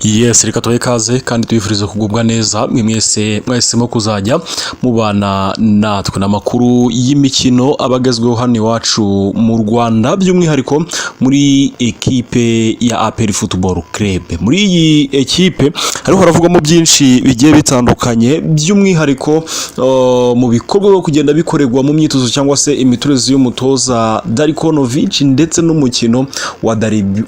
Yes, reka tuhe kaze kandi tubifurize kugubwa neza mwese mwahisemo kuzajya mubana natwe n'amakuru y'imikino abagezweho hano iwacu mu Rwanda by'umwihariko muri ekipe ya APR Football Club. Muri iyi ekipe hariho haravugamo byinshi bigiye bitandukanye by'umwihariko mu bikorwa byo kugenda bikorerwa mu myitozo cyangwa se imiturezi y'umutoza Darikonovic ndetse n'umukino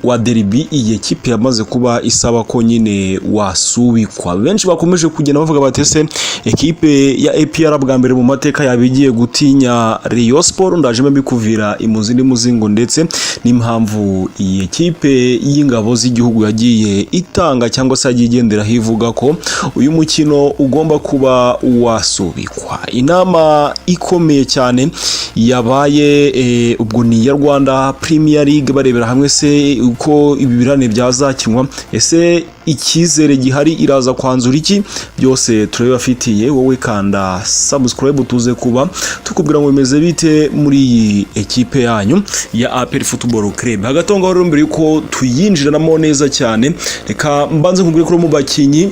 wa derby. Iyi ekipe yamaze kuba isaba ko nyine wasubikwa. Benshi bakomeje kugenda bavuga batese ekipe ya APR bwa mbere mu mateka yabigiye gutinya Rayon Sport, ndajeme bikuvira imuzindi muzingo ndetse n'impamvu iyi ekipe y'ingabo z'igihugu yagiye itanga cyangwa se yagigendera hivuga ko uyu mukino ugomba kuba wasubikwa. Inama ikomeye cyane yabaye ubwo ni ya Rwanda Premier League barebera hamwe se uko ibi birane byazakinwa, ese icyizere gihari iraza kwanzura iki, byose turabafitiye. Wowe kanda subscribe tuze kuba tukubwira ngo bimeze bite muri iyi ekipe yanyu ya APR Football Club. Hagatonga rero mbere yuko tuyinjiranamo neza cyane, reka mbanze nkubwire ko mu bakinyi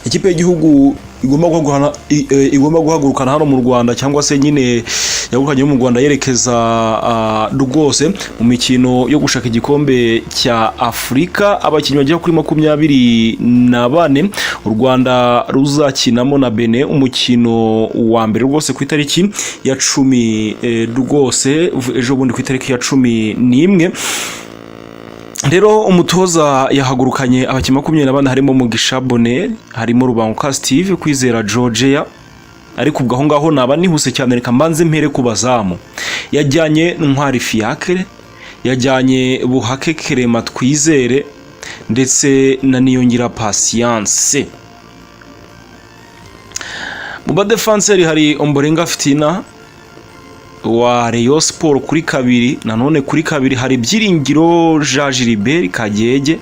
ikipe y'igihugu igomba guhagurukana hano mu Rwanda cyangwa se nyine yagukanye mu Rwanda yerekeza rwose mu mikino yo gushaka igikombe cya Afrika. Abakinnyi bagiye kuri 24 u Rwanda ruzakinamo na Benin umukino wa mbere rwose ku itariki ya 10 rwose ejo bundi ku itariki ya 11. Rero umutoza yahagurukanye abakinnyi 24 harimo Mugisha Bonner, harimo Rubanguka Steve, Kwizera Georgia, ariko ubwo aho ngaho naba nihuse cyane reka mbanze mpere ku bazamu. Yajyanye Ntwari Fiacre, yajyanye Buhake Clement Twizere ndetse na Niyongira Patience. Mu ba defenseur hari Ombolenga Fitina wa Rayon Sport kuri kabiri, nanone kuri kabiri hari Byiringiro Jean Gilbert Kagege,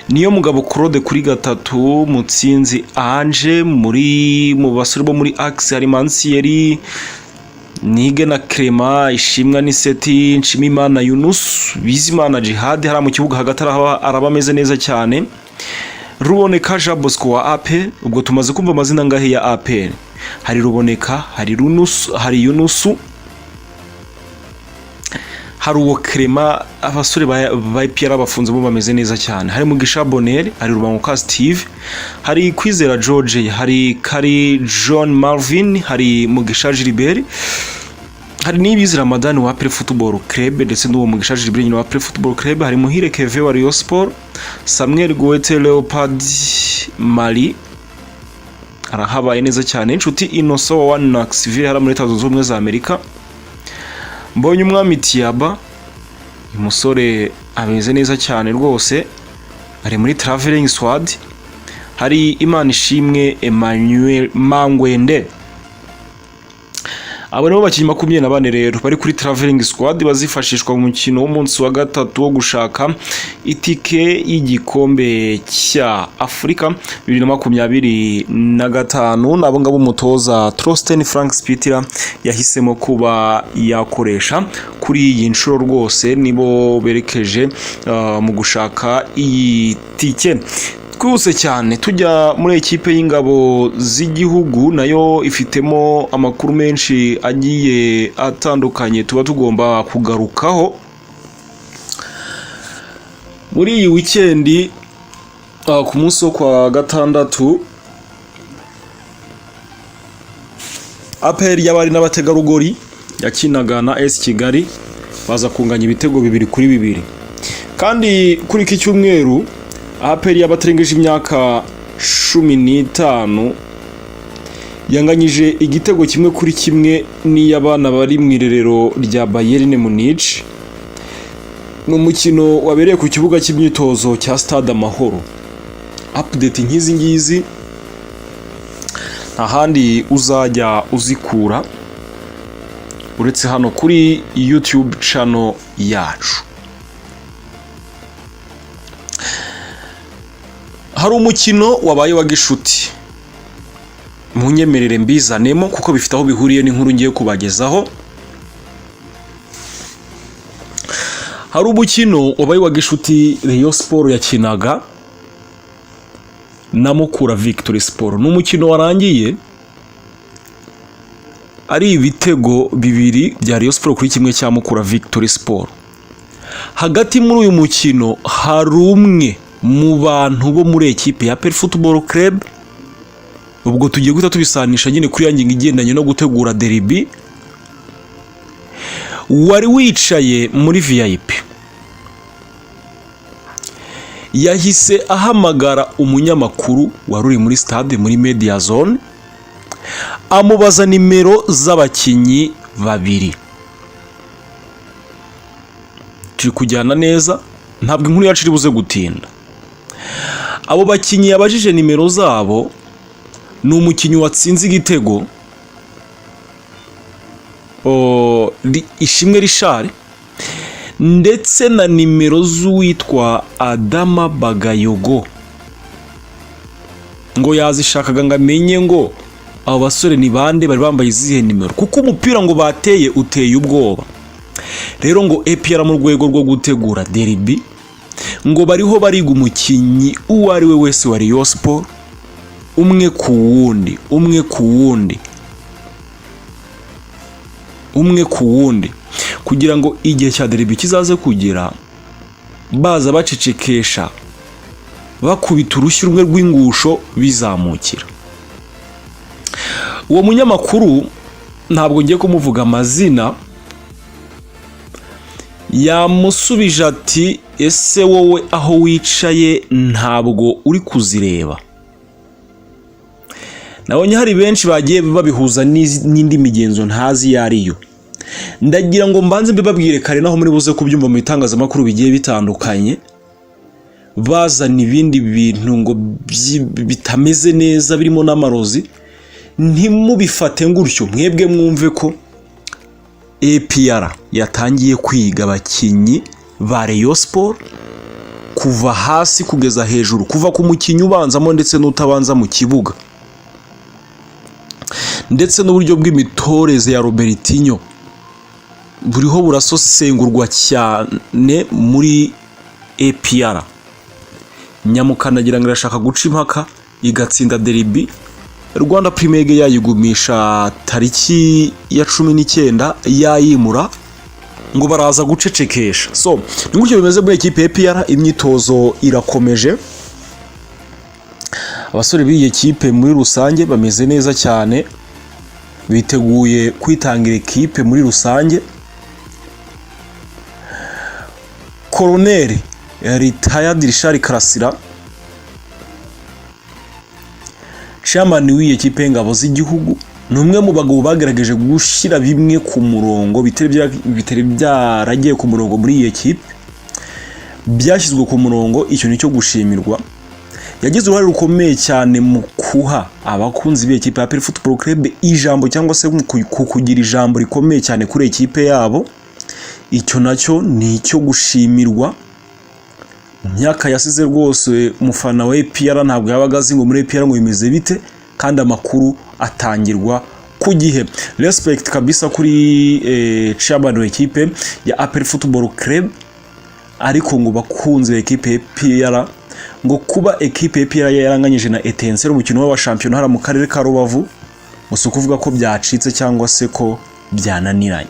niyo mugabo Claude kuri gatatu, Mutsinzi Ange mu basore bo muri Axe hari Mansieri, Nige na Clement, Ishimwa Niseti, Nshimimana Yunus, Bizimana Jihad. Hari mu kibuga hagati arabameze neza cyane. Ruboneka Jean Bosco wa APR, ubwo tumaze kumva amazina ngahe ya APR. Hari Ruboneka, hari Yunusu, hari uwo Clement. Abasore ba APR bafunze bo bameze neza cyane. Hari Mugisha Bonner, hari Rubanguka Steve, hari Kwizera George, hari Kari John Marvin, hari Mugisha Gilbert, hari Nibizi Ramadan wa APR Football Club ndetse n'uwo Mugisha Gilbert nyine wa APR Football Club. Hari Muhire Keve wa Rayon Sport, Samuel Goethe Leopard Mali arahabaye neza cyane. Inshuti Innocent wa Knoxville hari muri Leta Zunze Ubumwe za Amerika. Mbonye umwami Tiaba, umusore ameze neza cyane rwose, ari muri Traveling Squad. Hari Imana Ishimwe Emmanuel Mangwende. Abo nibo bakinnyi 24 rero bari kuri Traveling Squad bazifashishwa mu mukino w'umunsi wa gatatu wo gushaka itike y'igikombe cya Afrika 2025. Nabo ngabo umutoza Trosten Frank Spitira yahisemo kuba yakoresha kuri iyi nshuro rwose, nibo berekeje mu gushaka iyi tike. Twuse cyane tujya muri ekipe y'ingabo z'igihugu, nayo ifitemo amakuru menshi agiye atandukanye tuba tugomba kugarukaho muri iyi weekend. Ku munsi wo kwa gatandatu APR y'abari n'abategarugori yakinaga na AS Kigali baza kunganya ibitego 2-2, kandi kuri iki cyumweru APR y'abatarengeje imyaka 15 yanganyije igitego 1-1 n'iy'abana bari mu irerero rya Bayern Munich. Ni umukino wabereye ku kibuga cy'imyitozo cya Stade Amahoro. Update nk'izi ngizi ntahandi uzajya uzikura uretse hano kuri YouTube channel yacu. Hari umukino wabaye wa gishuti, munyemerere mbizanemo kuko bifite aho bihuriye n'inkuru ngiye kubagezaho. Hari umukino wabaye wa gishuti Rayon Sport yakinaga na Mukura Victory Sport. Ni umukino warangiye ari ibitego bibiri bya Rayon Sport kuri kimwe cya Mukura Victory Sport. Hagati muri uyu mukino hari umwe mu bantu bo muri ekipe ya APR Football Club, ubwo tugiye guhita tubisanisha nyine kuri yangingo igendanye no gutegura derby, wari wicaye muri VIP. Yahise ahamagara umunyamakuru wari uri muri stade muri media zone, amubaza nimero z'abakinyi babiri. Turi kujyana neza, ntabwo inkuru yacu iri buze gutinda. Abo bakinyi yabajije nimero zabo ni umukinyi watsinze igitego Ishimwe Richard, ndetse na nimero z'uwitwa Adama Bagayogo. Ngo yazishakaga ngo amenye ngo abo basore ni bande, bari bambaye izihe nimero, kuko umupira ngo bateye uteye ubwoba. Rero ngo APR mu rwego rwo gutegura derby ngo bariho bariga umukinyi uwo ari we wese wa Rayon Sport, umwe ku wundi kugira ngo igihe cya derby kizaze kugera baza bacecekesha, bakubita urushyi rumwe rw'ingusho bizamukira. Uwo munyamakuru ntabwo ngiye kumuvuga amazina, yamusubije ati ese wowe aho wicaye ntabwo uri kuzireba? Nabonye hari benshi bagiye babihuza n'indi migenzo ntazi yariyo. Ndagira ngo mbanze mbibabwire kare naho muri buze kubyumva mu itangazamakuru bigiye bitandukanye, bazana ibindi bintu ngo bitameze neza birimo n'amarozi. Ntimubifate ngutyo, mwebwe mwumve ko APR yatangiye kwiga abakinyi ba Rayon Sport kuva hasi kugeza hejuru, kuva ku mukinyi ubanzamo ndetse n'utabanza mu kibuga, ndetse n'uburyo bw'imitoreze ya Robertinho buriho burasosengurwa cyane muri APR. Nyamukanagira ngo irashaka guca impaka igatsinda derby, Rwanda Premier League yayigumisha tariki ya 19 yayimura, ngo baraza gucecekesha. So ni gutyo bimeze muri ekipe ya APR. Imyitozo irakomeje, abasore b'iyi ekipe muri rusange bameze neza cyane, biteguye kwitangira ekipe muri rusange. Colonel retired Richard Karasira, chairman w'iyi ekipe y'ingabo z'igihugu, ni umwe mu bagabo bagerageje gushyira bimwe ku murongo bitari byaragiye ku murongo muri iyi ekipe, byashyizwe ku murongo. Icyo nicyo gushimirwa. Yagize uruhare rukomeye cyane mu kuha abakunzi b'ekipe ya APR Football Club ijambo, cyangwa se kugira ijambo rikomeye cyane kuri ekipe yabo. Icyo nacyo ni icyo gushimirwa. Mu myaka yasize rwose umufana wa APR ntabwo yabaga azi ngo muri APR ngo bimeze bite, kandi amakuru atangirwa ku gihe. Respect kabisa kuri chairman wa ekipe ya APR Football Club. Ariko ngo bakunze ekipe ya APR, ngo kuba ekipe ya APR yaranganyije na Etincelle umukino wa champion hara mu karere ka Rubavu, gusa kuvuga ko byacitse cyangwa se ko byananiranye.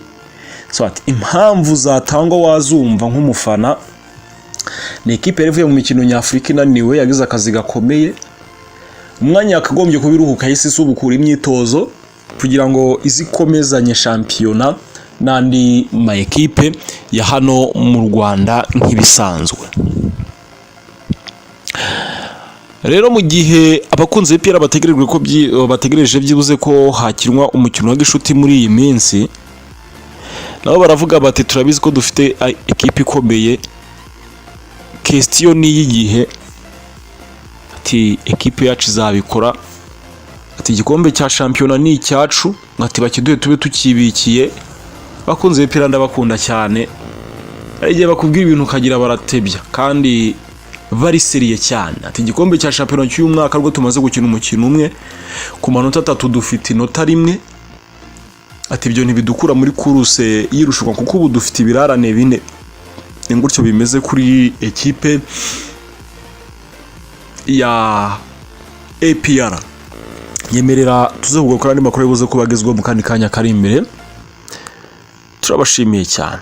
So ati impamvu zatangwa wazumva nk'umufana, ni ekipe yavuye mu mikino nyafurika inaniwe, yagize akazi gakomeye, umwanya akagombye kubiruhuka yise isubukura imyitozo kugira ngo izikomezanye shampiyona n'andi ma ekipe ya hano mu Rwanda nk'ibisanzwe. Rero mu gihe abakunzi b'APR bategereje byibuze ko hakinwa umukino wa gishuti muri iyi minsi, nabo baravuga bati turabizi ko dufite ekipe ikomeye, question ni y'igihe, ati ekipe yacu izabikora, ati igikombe cya shampiyona ni icyacu, ati bakiduhe tube tukibikiye. Bakunze APR ndabakunda cyane, igihe bakubwira ibintu kagira baratebya kandi bari seriye cyane. Ati igikombe cya shampiyona cy'uyu mwaka rwo tumaze gukina umukino umwe ku manota 3 dufite inota rimwe. Ati ibyo ntibidukura muri kuruse yirushwa kuko ubu dufite ibirarane bine. Ni gutyo bimeze kuri ekipe ya APR. Nyemerera tuze kugukora andi makuru yabuze kubagezwa mu kandi kanya kari imbere. Turabashimiye cyane.